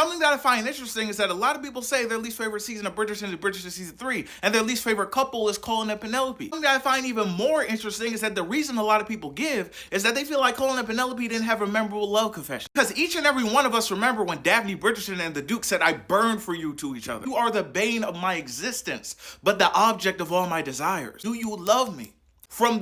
Something that I find interesting is that a lot of people say their least favorite season of Bridgerton is Bridgerton season 3, and their least favorite couple is Colin and Penelope. Something that I find even more interesting is that the reason a lot of people give is that they feel like Colin and Penelope didn't have a memorable love confession. Because each and every one of us remember when Daphne Bridgerton and the Duke said, "I burn for you" to each other. "You are the bane of my existence, but the object of all my desires. Do you love me?" From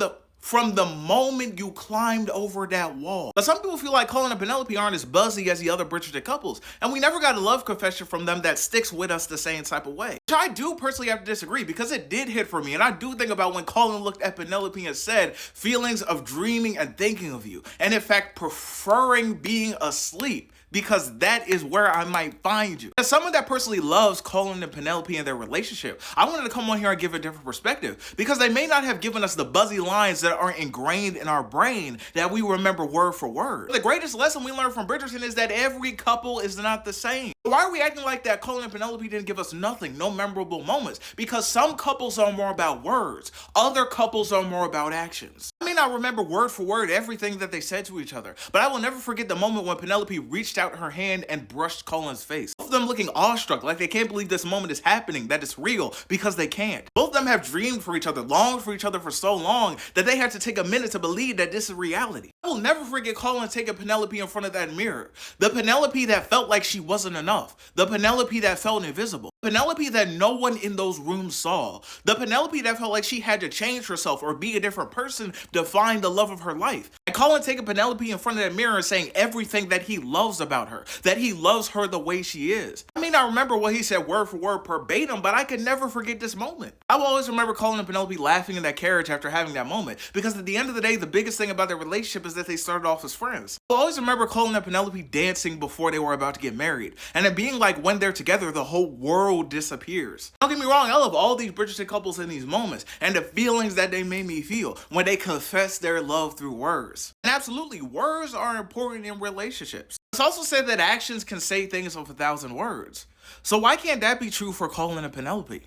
the moment you climbed over that wall. But some people feel like Colin and Penelope aren't as buzzy as the other Bridgerton couples, and we never got a love confession from them that sticks with us the same type of way. Which I do personally have to disagree, because it did hit for me, and I do think about when Colin looked at Penelope and said, "Feelings of dreaming and thinking of you, and in fact preferring being asleep, because that is where I might find you." As someone that personally loves Colin and Penelope and their relationship, I wanted to come on here and give a different perspective, because they may not have given us the buzzy lines that aren't ingrained in our brain that we remember word for word. The greatest lesson we learned from Bridgerton is that every couple is not the same. Why are we acting like that Colin and Penelope didn't give us nothing, no memorable moments? Because some couples are more about words, other couples are more about actions. I may not remember word for word everything that they said to each other, but I will never forget the moment when Penelope reached out her hand and brushed Colin's face. Both of them looking awestruck, like they can't believe this moment is happening, that it's real, because they can't. Both of them have dreamed for each other, longed for each other for so long that they had to take a minute to believe that this is reality. I will never forget Colin taking Penelope in front of that mirror. The Penelope that felt like she wasn't enough. The Penelope that felt invisible. Penelope that no one in those rooms saw. The Penelope that felt like she had to change herself or be a different person to find the love of her life. And Colin taking Penelope in front of that mirror and saying everything that he loves about her, that he loves her the way she is. I may not remember what he said word for word verbatim, but I could never forget this moment. I will always remember Colin and Penelope laughing in that carriage after having that moment, because at the end of the day, the biggest thing about their relationship is that they started off as friends. I'll always remember Colin and Penelope dancing before they were about to get married, and it being like when they're together, the whole world disappears. Don't get me wrong, I love all these Bridgerton couples in these moments, and the feelings that they made me feel when they confess their love through words. And absolutely, words are important in relationships. It's also said that actions can say things of 1,000 words. So why can't that be true for Colin and Penelope?